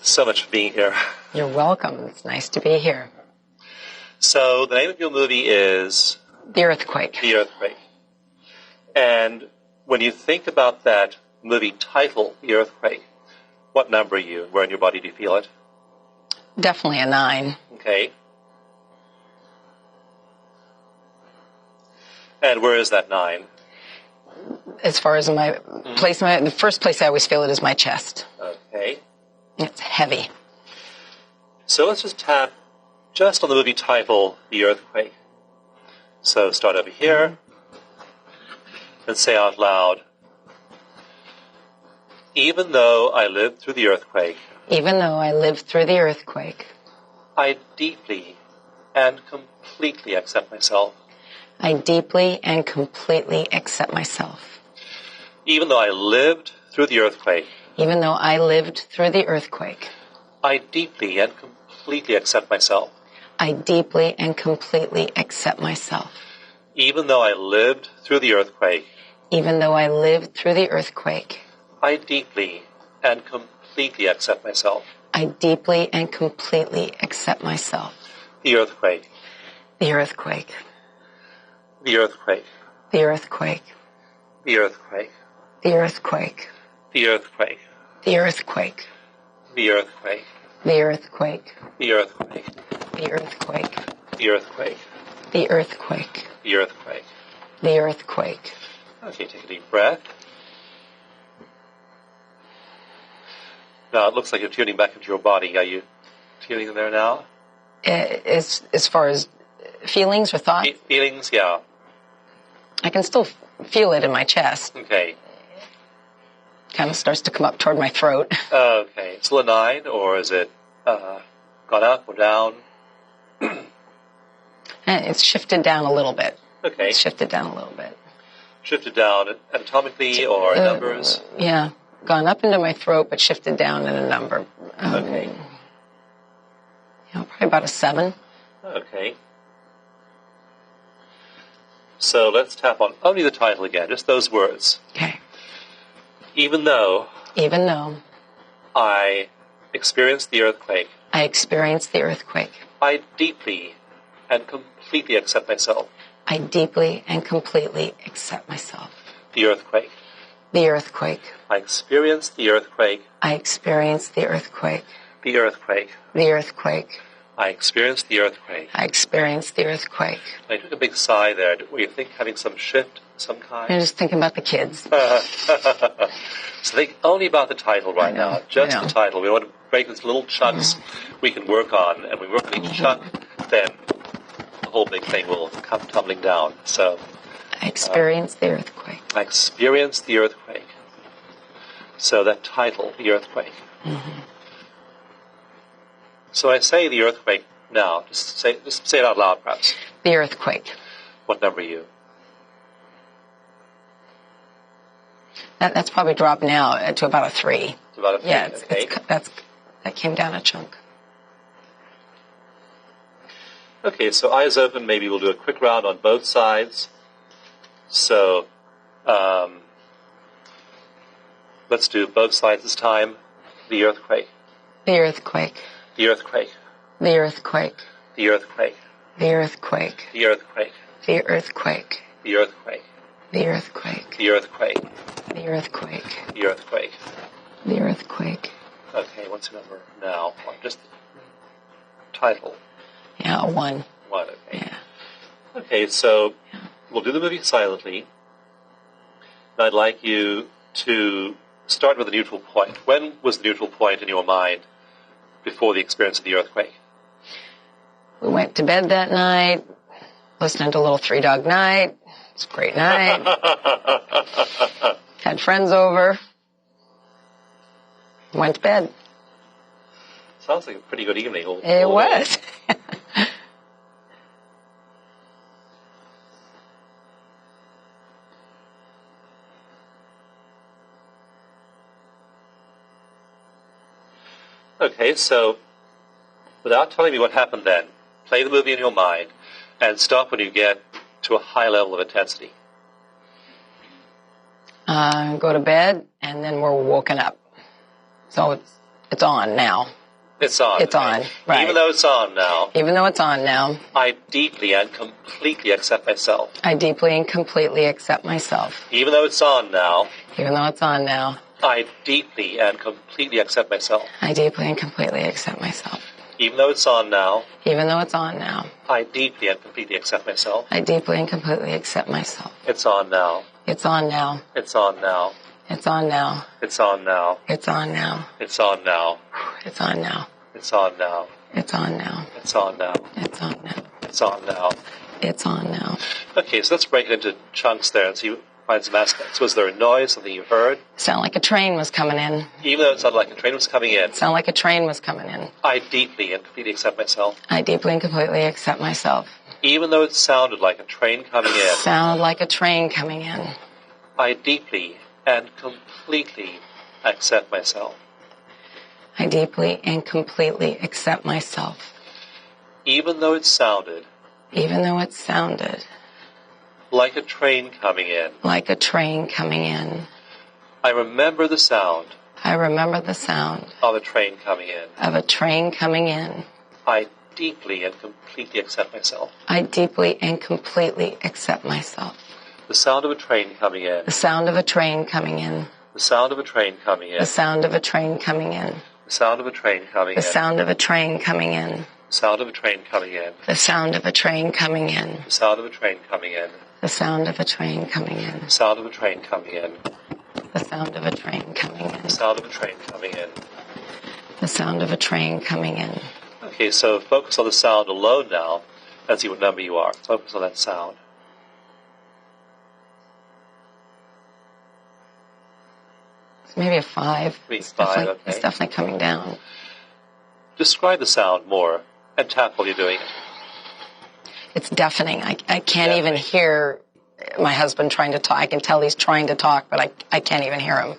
so much for being here. You're welcome. It's nice to be here. So the name of your movie is? The Earthquake. The Earthquake. And when you think about that movie title, The Earthquake, what number are you? Where in your body do you feel it? Definitely a 9. Okay. And where is that 9? As far as my place, the first place I always feel it is my chest. Okay. It's heavy. So let's just tap just on the movie title, The Earthquake. So start over here and say out loud, even though I lived through the earthquake. Even though I lived through the earthquake. I deeply and completely accept myself. I deeply and completely accept myself. Even though I lived through the earthquake. Even though I lived through the earthquake. I deeply and completely accept myself. I deeply and completely accept myself. Even though I lived through the earthquake. Even though I lived through the earthquake. I deeply and completely accept myself. I deeply and completely accept myself. The earthquake. The earthquake. The earthquake. The earthquake. The earthquake. The earthquake. The earthquake. The earthquake. The earthquake. The earthquake. The earthquake. The earthquake. The earthquake. The earthquake. The earthquake. The earthquake. Okay, take a deep breath. Now it looks like you're tuning back into your body. Are you tuning in there now? As far as feelings or thoughts? Feelings, yeah. I can still feel it in my chest. Okay. Kind of starts to come up toward my throat. Okay. Still a 9, or is it gone up or down? It's shifted down a little bit. Okay. It's shifted down a little bit. Shifted down anatomically or in numbers? Yeah. Gone up into my throat, but shifted down in a number. Okay. Probably about a 7. Okay. So let's tap on only the title again, just those words. Okay. Even though I experienced the earthquake. I experienced the earthquake. I deeply and completely accept myself. I deeply and completely accept myself. The earthquake. The earthquake. I experienced the earthquake. I experienced the earthquake. The earthquake. The earthquake. I experienced the earthquake. I experienced the earthquake. I took a big sigh there. Were you having some shift of some kind? I'm just thinking about the kids. So think only about the title right now. Just the title. We want to break into little chunks we can work on. And we work on each chunk, then the whole big thing will come tumbling down. So I experienced the earthquake. I experienced the earthquake. So that title, The Earthquake. Mm-hmm. So I say the earthquake now. Just say it out loud, perhaps. The earthquake. What number are you? That's probably dropped now to about a 3. It's about a 3. Yeah, okay. that came down a chunk. Okay, so eyes open. Maybe we'll do a quick round on both sides. So let's do both sides this time. The earthquake. The earthquake. The earthquake. The earthquake. The earthquake. The earthquake. The earthquake. The earthquake. The earthquake. The earthquake. The earthquake. The earthquake. The earthquake. The earthquake. Okay, what's the number now? Just the title. Yeah, a 1. 1, okay. Yeah. Okay, so we'll do the movie silently. And I'd like you to start with a neutral point. When was the neutral point in your mind before the experience of the earthquake? We went to bed that night, listening to a little Three Dog Night. It's a great night. Had friends over. Went to bed. Sounds like a pretty good evening. It was. Okay, so without telling me what happened then, play the movie in your mind and stop when you get to a high level of intensity. Go to bed, and then we're woken up. So it's on now. It's on. It's on. Right. Even though it's on now. Even though it's on now. I deeply and completely accept myself. I deeply and completely accept myself. Even though it's on now. Even though it's on now. I deeply and completely accept myself. I deeply and completely accept myself. Even though it's on now. Even though it's on now. I deeply and completely accept myself. I deeply and completely accept myself. It's on now. It's on now. It's on now. It's on now. It's on now. It's on now. It's on now. It's on now. It's on now. It's on now. It's on now. It's on now. It's on now. It's on now. Okay, so let's break it into chunks there and see find some aspects. Was there a noise, something you heard? Sound like a train was coming in. Even though it sounded like a train was coming in. Sound like a train was coming in. I deeply and completely accept myself. I deeply and completely accept myself. Even though it sounded like a train coming in. Sounded like a train coming in. I deeply and completely accept myself. I deeply and completely accept myself. Even though it sounded. Even though it sounded. Like a train coming in. Like a train coming in. I remember the sound. I remember the sound. Of a train coming in. Of a train coming in. I deeply and completely accept myself. I deeply and completely accept myself. The sound of a train coming in. The sound of a train coming in. The sound of a train coming in. The sound of a train coming in. The sound of a train coming in. The sound of a train coming in. The sound of a train coming in. The sound of a train coming in. The sound of a train coming in. The sound of a train coming in. The sound of a train coming in. The sound of a train coming in. The sound of a train coming in. The sound of a train coming in. Okay, so focus on the sound alone now and see what number you are. Focus on that sound. It's maybe a 5. Maybe 5, okay. It's definitely coming down. Describe the sound more and tap while you're doing it. It's deafening. I can't even hear my husband trying to talk. I can tell he's trying to talk, but I can't even hear him.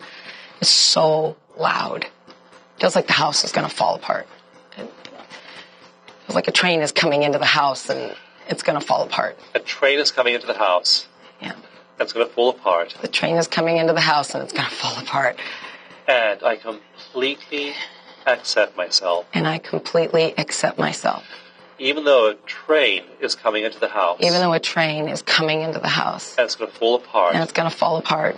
It's so loud. It feels like the house is going to fall apart. It feels like a train is coming into the house and it's going to fall apart. A train is coming into the house. Yeah. It's going to fall apart. The train is coming into the house and it's going to fall apart. And I completely accept myself. And I completely accept myself. Even though a train is coming into the house. Even though a train is coming into the house. And it's going to fall apart. And it's going to fall apart.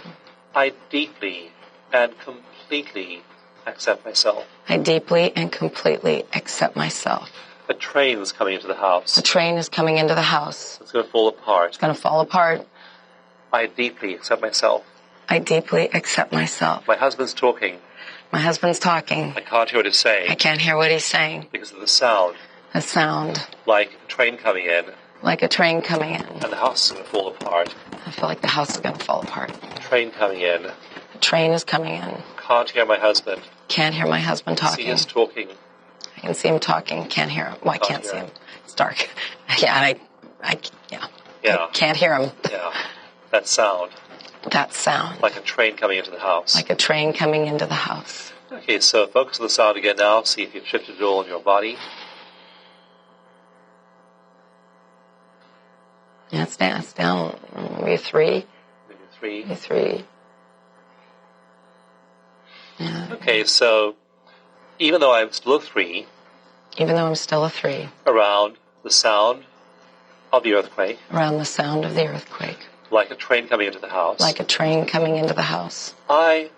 I deeply and completely accept myself. I deeply and completely accept myself. A train is coming into the house. A train is coming into the house. It's going to fall apart. It's going to fall apart. I deeply accept myself. I deeply accept myself. My husband's talking. My husband's talking. I can't hear what he's saying. I can't hear what he's saying. Because of the sound. The sound. Like a train coming in. Like a train coming in. And the house is going to fall apart. I feel like the house is going to fall apart. Train coming in. The train is coming in. Can't hear my husband. Can't hear my husband talking. See us talking. I can see him talking. Can't hear him. Well, I can't see him. It's dark. Yeah, and I can't hear him. Yeah. That sound. That sound. Like a train coming into the house. Like a train coming into the house. Okay, so focus on the sound again now. See if you've shifted it all in your body. Yeah, it's down. Maybe 3. Maybe 3. Yeah. Okay, so even though I'm still a 3. Even though I'm still a 3. Around the sound of the earthquake. Around the sound of the earthquake. Like a train coming into the house. Like a train coming into the house. I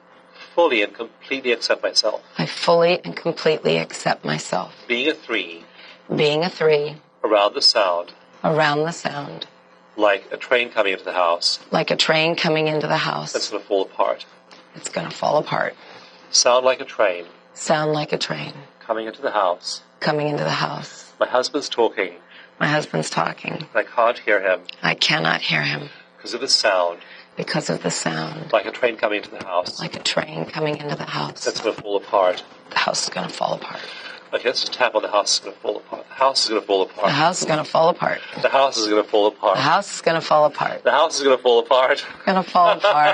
fully and completely accept myself. I fully and completely accept myself. Being a 3. Being a 3. Around the sound. Around the sound. Like a train coming into the house. Like a train coming into the house. That's going to fall apart. It's going to fall apart. Sound like a train. Sound like a train. Coming into the house. Coming into the house. My husband's talking. My husband's talking. I can't hear him. I cannot hear him. Because of the sound. Because of the sound. Like a train coming into the house. Like a train coming into the house. That's going to fall apart. The house is going to fall apart. Okay, let's just tap on the house is going to fall apart. The house is going to fall apart. The house is going to fall apart. The house is going to fall apart. The house is going to fall apart. The house is going to fall apart. Going to fall apart.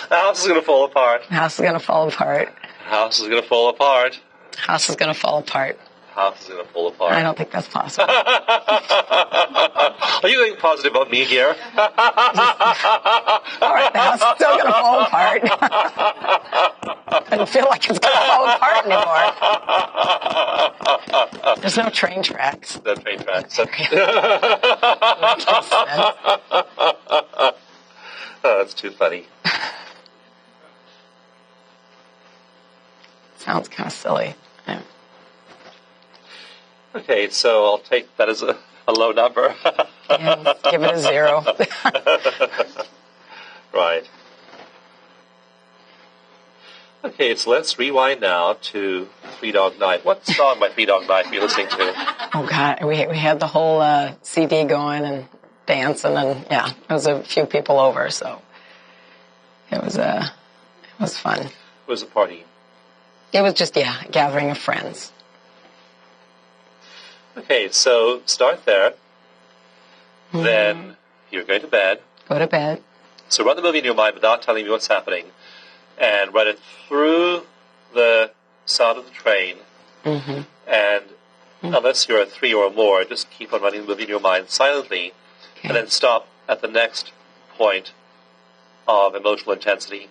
The house is going to fall apart. The house is going to fall apart. The house is going to fall apart. The house is going to fall apart. The house is going to fall apart. I don't think that's possible. Are you being positive about me here? All right, the house is still going to fall apart. I don't feel like it's going to fall apart anymore. There's no train tracks. No train tracks. Oh, that's too funny. Sounds kind of silly. Yeah. Okay, so I'll take that as a low number. Yeah, give it a 0. Right. Okay, so let's rewind now to Three Dog Night. What song by Three Dog Night are you listening to? Oh, God. We had the whole CD going and dancing, and, yeah, there was a few people over, so it was fun. It was a party. It was just, a gathering of friends. Okay, so start there. Mm-hmm. Then you're going to bed. Go to bed. So run the movie in your mind without telling me what's happening, and run it through the sound of the train. Mm-hmm. And unless you're a 3 or more, just keep on running the movie in your mind silently, and then stop at the next point of emotional intensity.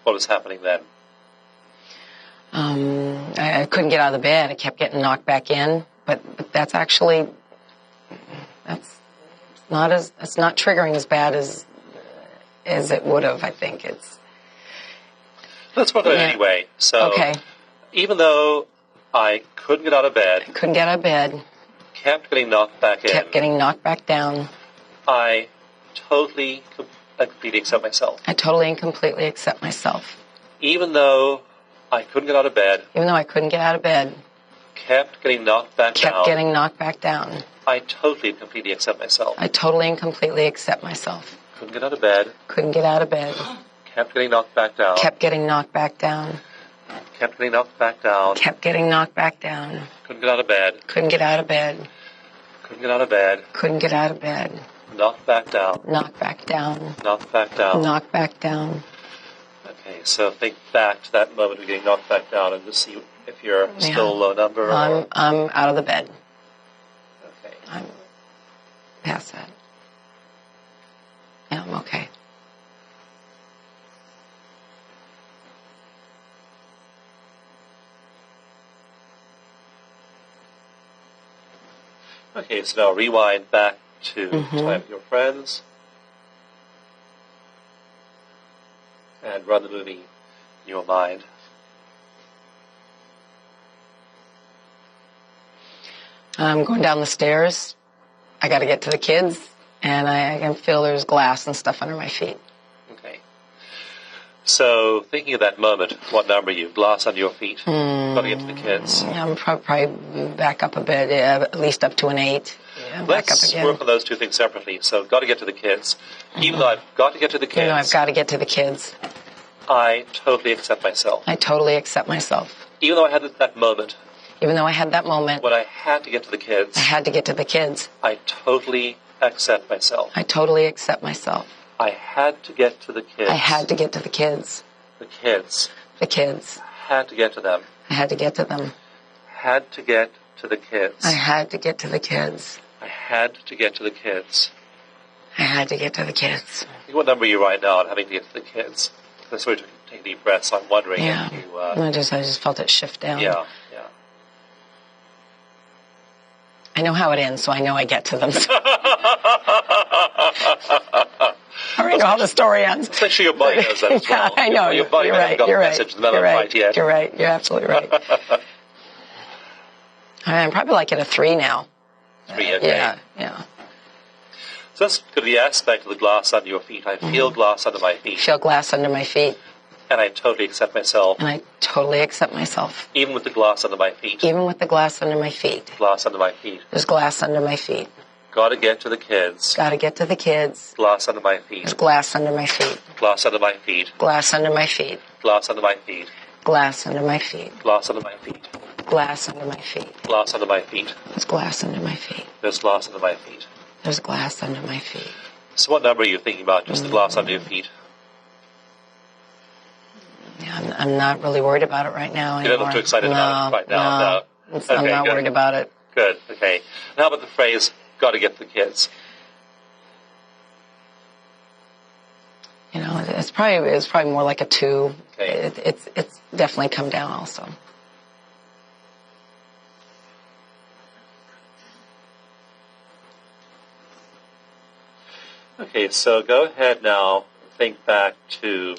What was happening then? I couldn't get out of the bed. I kept getting knocked back in, but that's actually it's not triggering as bad as it would have. I think it's. Let's work on it anyway. So, even though I couldn't get out of bed, kept getting knocked back in, kept getting knocked back down, I totally, completely accept myself. I totally and completely accept myself. Even though I couldn't get out of bed, kept getting knocked back down, I totally and completely accept myself. I totally and completely accept myself. Couldn't get out of bed, kept getting knocked back down, kept getting knocked back down, kept getting knocked back down, kept getting knocked back down, couldn't get out of bed, couldn't get out of bed, couldn't get out of bed, couldn't get out of bed, knocked back down, knocked back down, knocked back down, knocked back down. Okay, so think back to that moment of getting knocked back down and just see if you're still a low number. I'm out of the bed. Okay. I'm past that. Yeah, I'm okay. Okay, so now rewind back to time with your friends and run the movie in your mind. I'm going down the stairs. I got to get to the kids, and I can feel there's glass and stuff under my feet. Okay. So, thinking of that moment, what number are you? Glass under your feet? Got to get to the kids. I'm probably back up a bit, at least up to an 8. Yeah, back up again. Let's work on those two things separately. So, got to get to the kids. Even though I've got to get to the kids. I totally accept myself. I totally accept myself. Even though I had that moment. When I had to get to the kids. I totally accept myself. I totally accept myself. I had to get to the kids. I had to get to the kids. The kids. The kids. Had to get to them. I had to get to them. Had to get to the kids. I had to get to the kids. I had to get to the kids. I had to get to the kids. What number are you right now on having to get to the kids? Let's sort of take deep breaths. I'm wondering if you... I just felt it shift down. Yeah. I know how it ends, so I know I get to them. I already know how the story ends. Let's make sure your body knows that as well. I know. Your body hasn't got the message. You're right. Yet. You're right. You're absolutely right. I'm probably like at a 3 now. 3, okay. Yeah. So let's go to the aspect of the glass under your feet. I feel glass under my feet. Feel glass under my feet. And I totally accept myself. Even with the glass under my feet. Glass under my feet. There's glass under my feet. Gotta get to the kids. Glass under my feet. There's glass under my feet. Glass under my feet. Glass under my feet. Glass under my feet. Glass under my feet. Glass under my feet. Glass under my feet. Glass under my feet. There's glass under my feet. There's glass under my feet. There's glass under my feet. So what number are you thinking about? Just the glass under your feet? Yeah, I'm not really worried about it right now anymore. You don't look too excited about it right now? No. Okay, I'm not worried about it. Good, okay. And how about the phrase, got to get the kids? It's probably more like a 2. Okay. It's definitely come down also. Okay, so go ahead now, think back to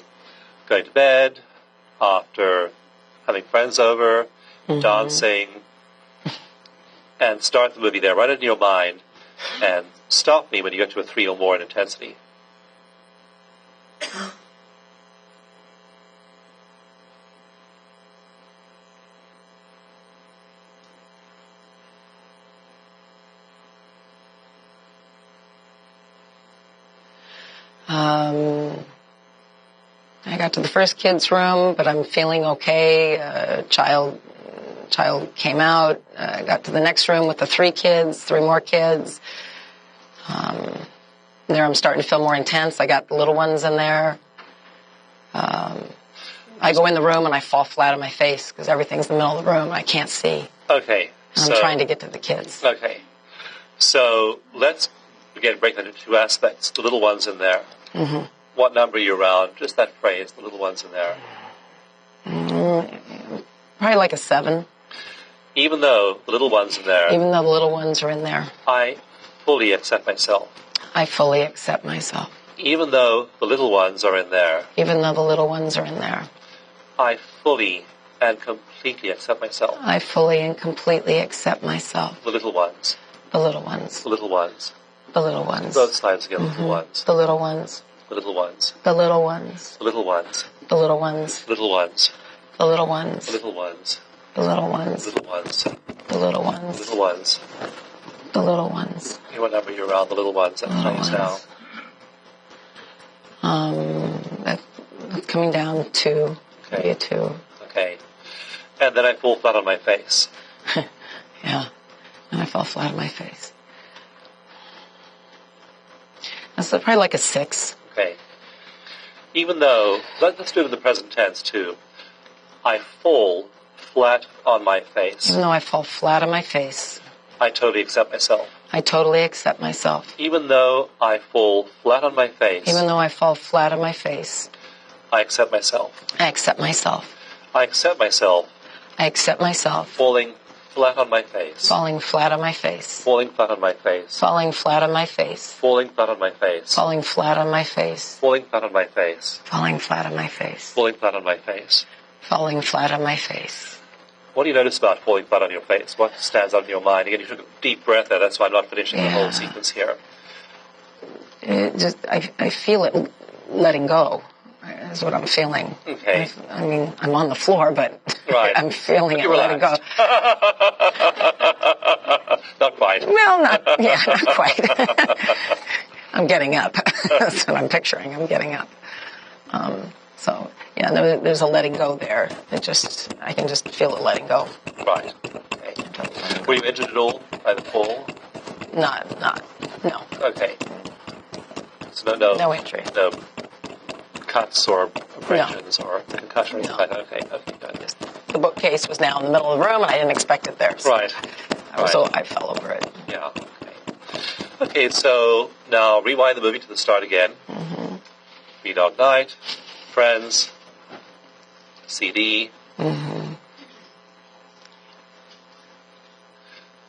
going to bed, after having friends over, dancing, and start the movie there, right in your mind, and stop me when you get to a 3 or more in intensity. I got to the first kid's room, but I'm feeling okay. Child came out. I got to the next room with the 3 kids, 3 more kids. There I'm starting to feel more intense. I got the little ones in there. I go in the room and I fall flat on my face because everything's in the middle of the room. I can't see. Okay. And I'm trying to get to the kids. Okay. So let's, again, break that into 2 aspects. The little ones in there. Mm-hmm. What number are you around? Just that phrase, the little ones in there. Probably like a 7. Even though the little ones in there. Even though the little ones are in there. I fully accept myself. I fully accept myself. Even though the little ones are in there. Even though the little ones are in there. I fully and completely accept myself. I fully and completely accept myself. The little ones. The little ones. The little ones. The little ones. Both sides again, the little ones. The little ones. The little ones. The little ones. The little ones. The little ones. Little ones. The little ones. The little ones. The little ones. Little ones. The little ones. Little ones. The little ones. What number you're around the little ones? That's nice now. That's coming down to maybe a 2. Okay. And then I fall flat on my face. Yeah. And I fell flat on my face. That's probably like a 6. Okay. Even though, let's do it in the present tense too. I fall flat on my face. Even though I fall flat on my face. I totally accept myself. I totally accept myself. Even though I fall flat on my face. Even though I fall flat on my face. I accept myself. I accept myself. I accept myself. I accept myself. Falling flat on my face. Falling flat on my face. Falling flat on my face. Falling flat on my face. Falling flat on my face. Falling flat on my face. Falling flat on my face. Falling flat on my face. Falling flat on my face. Falling flat on my face. What do you notice about falling flat on your face? What stands out in your mind? Again, you took a deep breath there. That's why I'm not finishing the whole sequence here. I feel it letting go. Is what I'm feeling. Okay. I mean, I'm on the floor, but I'm feeling it letting go. Not quite. Well, not quite. I'm getting up. That's what I'm picturing. I'm getting up. So, yeah, there's a letting go there. I can just feel it letting go. Right. Okay. Were you injured at all by the fall? No. Okay. So no injury. No cuts or abrasions or concussion or anything like that. Okay, good. The bookcase was now in the middle of the room, and I didn't expect it there. So right. So I fell over it. Yeah. Okay, so now rewind the movie to the start again. Mm-hmm. B-Dog Night, Friends, CD. Mm-hmm.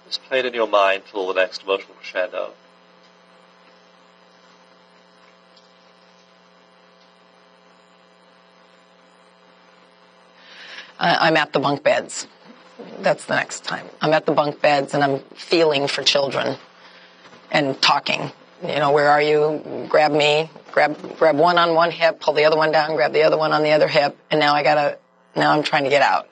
Just play it in your mind till the next emotional crescendo. I'm at the bunk beds. That's the next time. I'm at the bunk beds and I'm feeling for children and talking. Where are you? Grab me. Grab one on one hip, pull the other one down, grab the other one on the other hip, and now I'm trying to get out.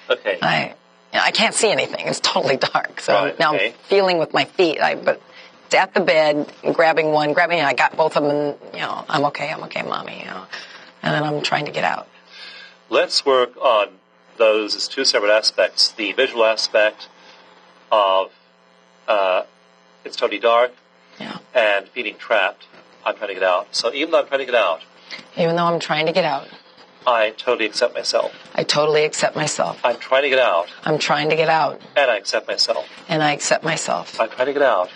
Okay. I can't see anything. It's totally dark. So now okay. I'm feeling with my feet. But it's at the bed, grabbing, and I got both of them, and, I'm okay, mommy, And then I'm trying to get out. Let's work on those as 2 separate aspects. The visual aspect of it's totally dark and feeling trapped. I'm trying to get out. So even though I'm trying to get out. Even though I'm trying to get out. I totally accept myself. I totally accept myself. I'm trying to get out. I'm trying to get out. And I accept myself. And I accept myself. I'm trying to get out.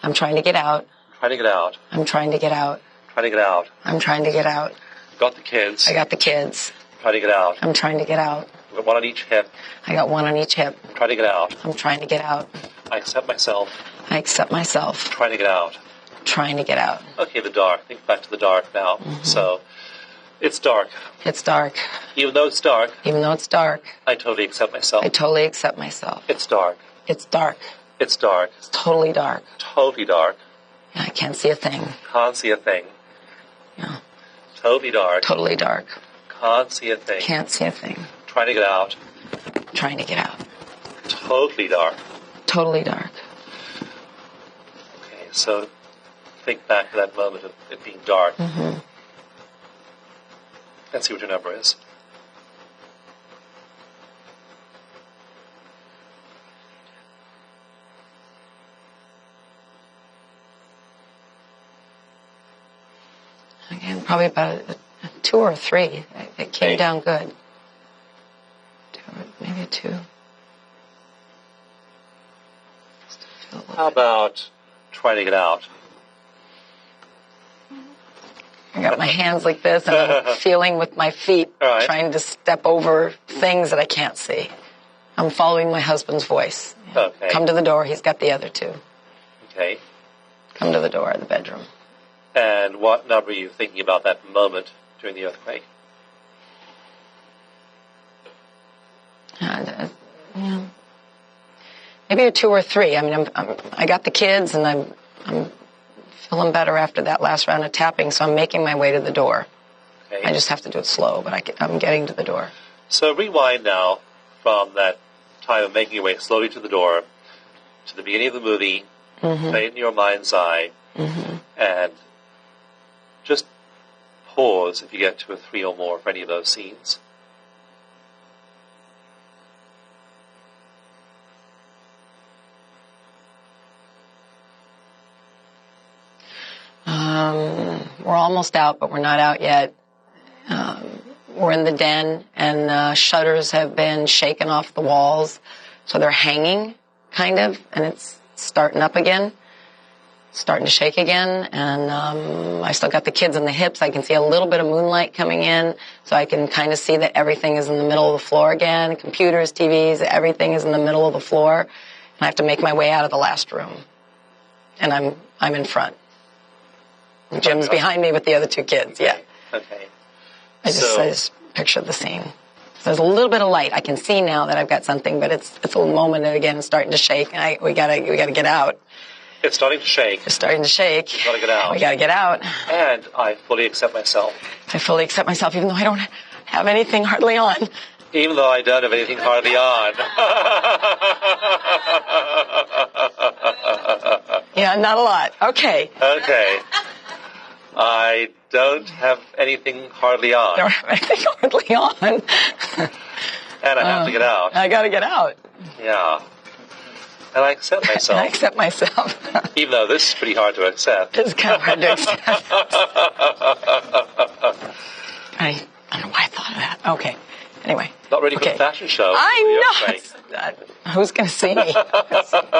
I'm trying to get out. I'm trying to get out. I'm trying to get out. Trying to get out. I'm trying to get out. Got the kids. I got the kids. Trying to get out. I'm trying to get out. I've got one on each hip. I got one on each hip. I'm trying to get out. I'm trying to get out. I accept myself. I accept myself. Trying to get out. Trying to get out. Okay, the dark. Think back to the dark now. So, it's dark. It's dark. Even though it's dark, Even though it's dark, I totally accept myself. I totally accept myself. It's dark. It's dark. It's dark. It's totally dark. Totally dark. Yeah, I can't see a thing. Can't see a thing. Yeah. Totally dark. Totally dark. Can't see a thing. Can't see a thing. Trying to get out. Trying to get out. Totally dark. Totally dark. Okay, so think back to that moment of it being dark. And see what your number is. Again, probably about a 2 or a 3. It came down good. Maybe a 2. How about trying to get out? I got my hands like this, and I'm feeling with my feet, Right. trying to step over things that I can't see. I'm following my husband's voice. Okay. Come to the door. He's got the other 2. Okay. Come to the door of the bedroom. And what number are you thinking about that moment during the earthquake? Yeah. Maybe a 2 or 3. I mean, I got the kids, and I'm feeling better after that last round of tapping, so I'm making my way to the door. Okay. I just have to do it slow, but I'm getting to the door. So rewind now from that time of making your way slowly to the door to the beginning of the movie, play it in your mind's eye, and just pause if you get to a 3 or more for any of those scenes. We're almost out, but we're not out yet. We're in the den, and shutters have been shaken off the walls, so they're hanging, kind of, and it's starting up again, starting to shake again, and I still got the kids in the hips. I can see a little bit of moonlight coming in, so I can kind of see that everything is in the middle of the floor again, computers, TVs, everything is in the middle of the floor, and I have to make my way out of the last room, and I'm in front. Jim's behind me with the other 2 kids, yeah. Okay. I just pictured the scene. So there's a little bit of light. I can see now that I've got something, but it's a moment again, it's starting to shake, and we gotta get out. It's starting to shake. It's starting to shake. We've got to get out. We gotta get out. And I fully accept myself. I fully accept myself, even though I don't have anything hardly on. Even though I don't have anything hardly on. Yeah, not a lot. Okay. Okay. I don't have anything hardly on. Don't have anything hardly on. And I have to get out. I gotta get out. Yeah. And I accept myself. I accept myself. Even though this is pretty hard to accept. It's kind of hard to accept. I don't know why I thought of that. Okay. Anyway. Not ready for the fashion show. I know. Who's going to see me?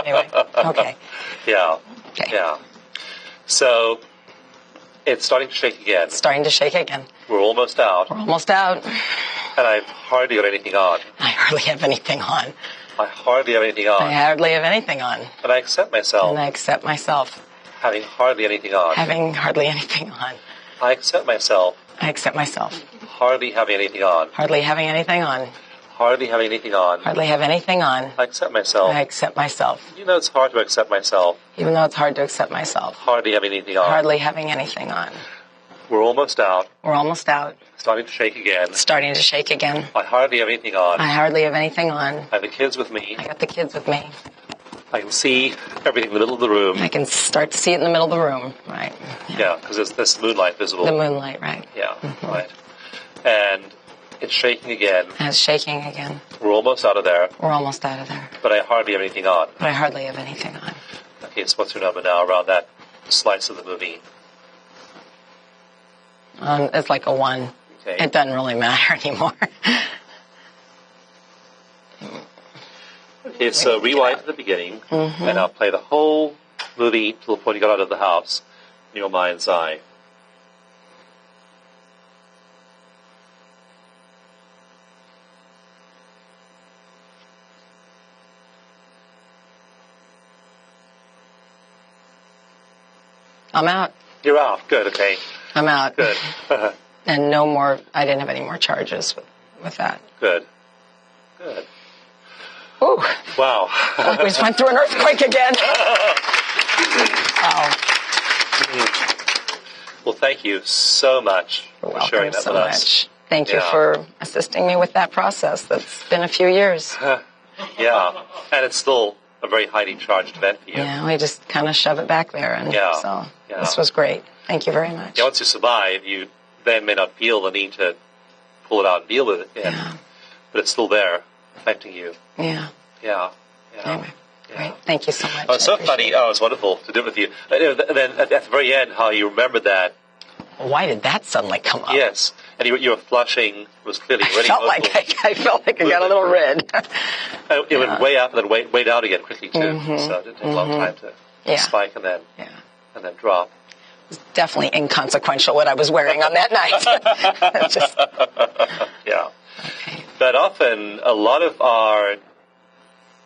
Anyway. Okay. Yeah. Okay. Yeah. So, it's starting to shake again. It's starting to shake again. We're almost out. We're almost out. And I've hardly got anything on. I hardly have anything on. I hardly have anything on. I hardly have anything on. And I accept myself. And I accept myself. Having hardly anything on. Having hardly anything on. I accept myself. I accept myself. Hardly having anything on. Hardly having anything on. Hardly having anything on. Hardly have anything on. I accept myself. I accept myself. You know, it's hard to accept myself. Even though it's hard to accept myself. Hardly having anything on. Hardly having anything on. We're almost out. We're almost out. Starting to shake again. It's starting to shake again. I hardly have anything on. I hardly have anything on. I have the kids with me. I got the kids with me. I can see everything in the middle of the room. I can start to see it in the middle of the room. Right. Yeah, because there's this moonlight visible. The moonlight, right. Yeah, right. And it's shaking again. And it's shaking again. We're almost out of there. We're almost out of there. But I hardly have anything on. But I hardly have anything on. Okay, so what's your number now around that slice of the movie? It's like a 1. Okay. It doesn't really matter anymore. Okay, so rewind to the beginning, and I'll play the whole movie till the point you got out of the house in your mind's eye. I'm out. You're out. Good. Okay. I'm out. Good. And no more. I didn't have any more charges with that. Good. Good. Ooh. Wow. Like we just went through an earthquake again. Wow. Well, thank you so much for sharing that with us. Thank you for assisting me with that process. That's been a few years. Yeah. And it's still a very highly charged event for you. Yeah, we just kind of shove it back there. And so this was great. Thank you very much. Yeah, once you survive, you then may not feel the need to pull it out and deal with it again. Yeah. But it's still there, affecting you. Yeah. Yeah. Anyway, great. Thank you so much. Oh, it's so funny. Oh, it's wonderful to do it with you. And then at the very end, how you remembered that. Why did that suddenly come up? Yes. And you were flushing. It was clearly I felt like I got a little red. It went way up and then way down again quickly, too. Mm-hmm. So it didn't take a long time to spike and then drop. It was definitely inconsequential what I was wearing on that night. Yeah. Okay. But often, a lot of our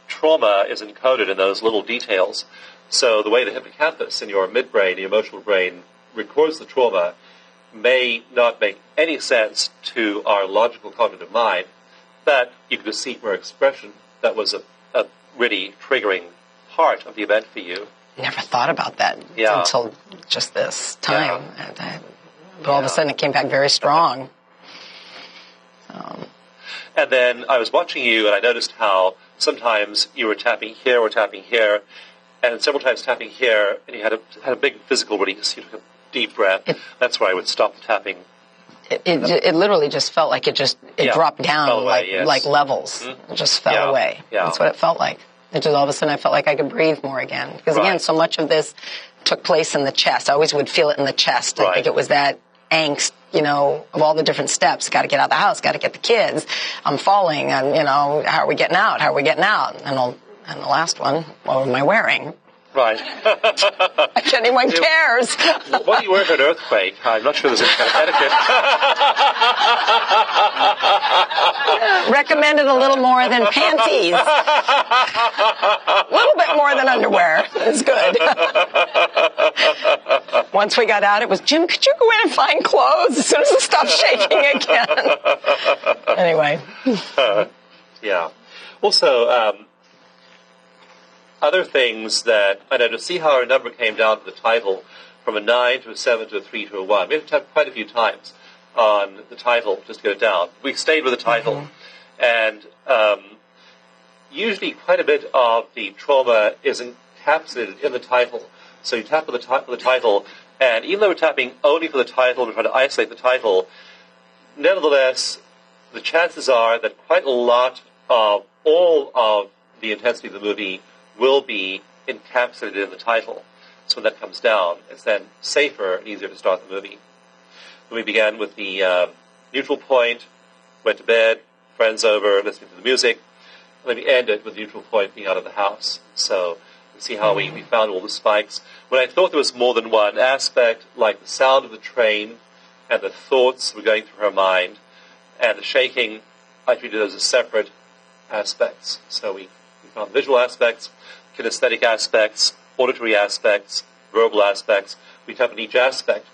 trauma is encoded in those little details. So the way the hippocampus in your midbrain, the emotional brain, records the trauma may not make any sense to our logical cognitive mind, but you can just see from our expression that was a really triggering part of the event for you. Never thought about that until just this time. Yeah. But all of a sudden it came back very strong. And then I was watching you and I noticed how sometimes you were tapping here or tapping here, and several times tapping here, and you had a big physical release. You took a deep breath. That's where I would stop the tapping. It literally just felt like it dropped down away, like levels. Mm-hmm. It just fell away. Yeah. That's what it felt like. It just all of a sudden I felt like I could breathe more again. Because again, so much of this took place in the chest. I always would feel it in the chest. I think it was that angst, of all the different steps. Got to get out of the house. Got to get the kids. I'm falling. And, how are we getting out? How are we getting out? And the last one, what am I wearing? Right. If anyone cares. What do you wear for an earthquake? I'm not sure there's any kind of etiquette. Recommended a little more than panties. A little bit more than underwear is good. Once we got out, it was, Jim, could you go in and find clothes as soon as it stopped shaking again? Anyway. Yeah. Also, other things that I know, to see how our number came down to the title from a 9 to a 7 to a 3 to a 1. We have tapped quite a few times on the title just to get it down. We stayed with the title, and usually quite a bit of the trauma is encapsulated in the title. So you tap on the title, and even though we're tapping only for the title, we're trying to isolate the title, nevertheless, the chances are that quite a lot of all of the intensity of the movie will be encapsulated in the title. So when that comes down, it's then safer and easier to start the movie. When we began with the neutral point, went to bed, friends over, listening to the music, and then we ended with the neutral point being out of the house. So you see how we found all the spikes. When I thought there was more than one aspect, like the sound of the train and the thoughts were going through her mind, and the shaking, I treated those as separate aspects. So we found visual aspects, kinesthetic aspects, auditory aspects, verbal aspects. We covered each aspect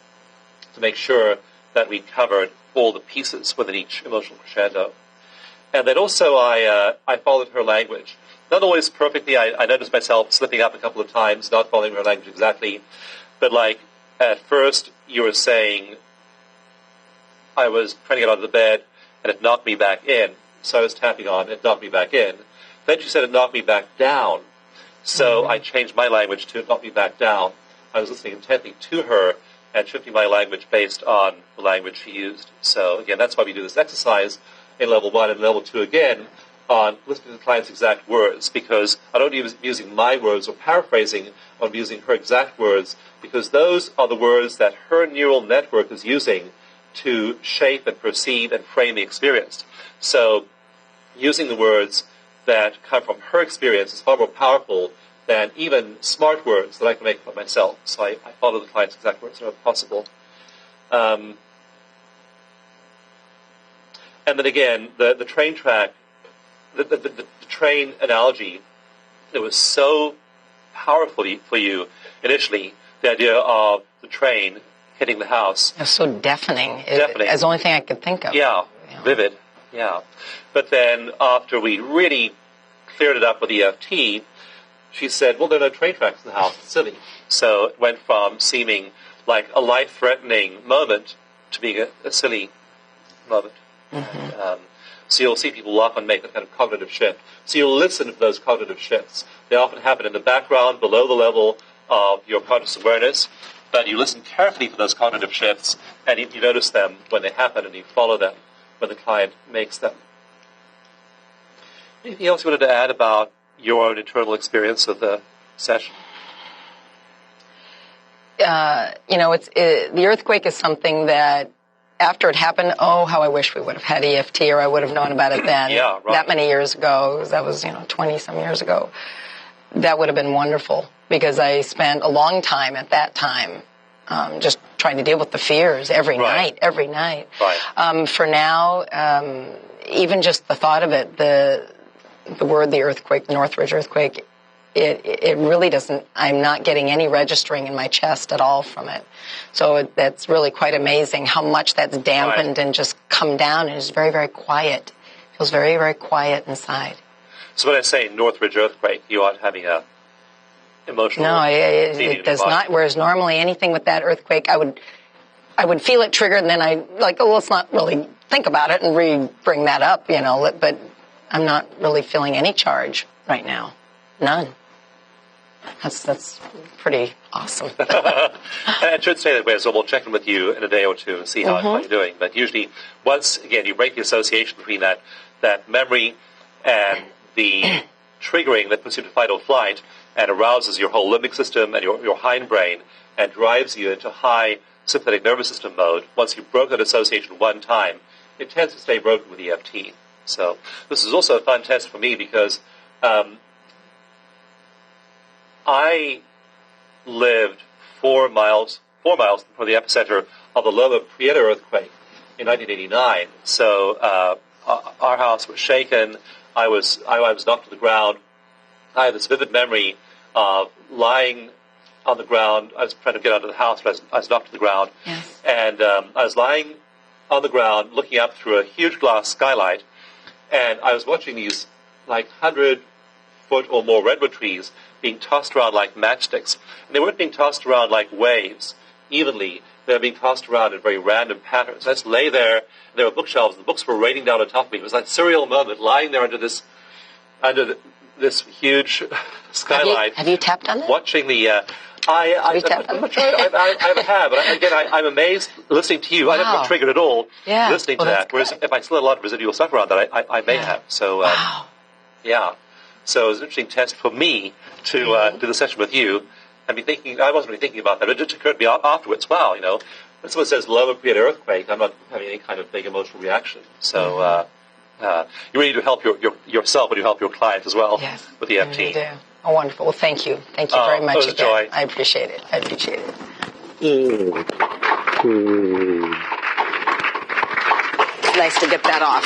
to make sure that we covered all the pieces within each emotional crescendo. And then also I followed her language. Not always perfectly. I noticed myself slipping up a couple of times, not following her language exactly. But like at first you were saying I was trying to get out of the bed and it knocked me back in. So I was tapping on, it knocked me back in. Then she said it knocked me back down. So I changed my language to knock me back down. I was listening intently to her and shifting my language based on the language she used. So again, that's why we do this exercise in level 1 and level 2 again on listening to the client's exact words, because I don't be using my words or paraphrasing, I'm using her exact words, because those are the words that her neural network is using to shape and perceive and frame the experience. So using the words that come from her experience is far more powerful than even smart words that I can make for myself. So I follow the client's exact words whenever possible. And then again, the train track, the train analogy, it was so powerful for you initially the idea of the train hitting the house. It was so deafening. Deafening. It's the only thing I could think of. Yeah, vivid. Yeah. But then after we really cleared it up with EFT, she said, well, there are no train tracks in the house. It's silly. So it went from seeming like a life-threatening moment to being a silly moment. Mm-hmm. So you'll see people often make that kind of cognitive shift. So you'll listen to those cognitive shifts. They often happen in the background, below the level of your conscious awareness, but you listen carefully for those cognitive shifts, and you notice them when they happen, and you follow them when the client makes them. Anything else you wanted to add about your own internal experience of the session? The earthquake is something that, after it happened, oh, how I wish we would have had EFT, or I would have known about it then. Yeah, right. That many years ago. That was, 20-some years ago. That would have been wonderful, because I spent a long time at that time just trying to deal with the fears every night. Right. For now, even just the thought of it, the word, the earthquake, the Northridge earthquake, it really doesn't, I'm not getting any registering in my chest at all from it. So that's really quite amazing how much that's dampened and just come down, and it's very, very quiet. It feels very, very quiet inside. So when I say Northridge earthquake, you aren't having a emotional... No, it does not. Whereas normally anything with that earthquake, I would feel it triggered, and then let's not really think about it and bring that up, but I'm not really feeling any charge right now. None. That's pretty awesome. I should say that way, so we'll check in with you in a day or two and see how you're doing. But usually, once, again, you break the association between that memory and the triggering that puts you to fight or flight and arouses your whole limbic system and your hindbrain and drives you into high sympathetic nervous system mode. Once you've broken that association one time, it tends to stay broken with EFT. So this is also a fun test for me because I lived 4 miles from the epicenter of the Loma Prieta earthquake in 1989. So our house was shaken. I was knocked to the ground. I have this vivid memory of lying on the ground. I was trying to get out of the house, but I was knocked to the ground. Yes. And I was lying on the ground, looking up through a huge glass skylight, and I was watching these 100-foot or more redwood trees being tossed around like matchsticks. And they weren't being tossed around like waves evenly. They were being tossed around in very random patterns. I just lay there, and there were bookshelves, and the books were raining down on top of me. It was that surreal moment, lying there under this huge skylight. Have you tapped on it? Watching the... I'm not sure I have, but again, I'm amazed listening to you. Wow. I haven't been triggered at all listening to that. Whereas good. if I still had a lot of residual stuff around that, I may have. So, wow. Yeah. So it was an interesting test for me to do the session with you and be thinking. I wasn't really thinking about that. It just occurred to me afterwards. Wow, when someone says Loma Prieta earthquake, I'm not having any kind of big emotional reaction. So you really do help yourself, but you help your client as well with EFT. You do. Oh, wonderful. Well, thank you. Thank you very much it was again. a joy. I appreciate it. Nice to get that off.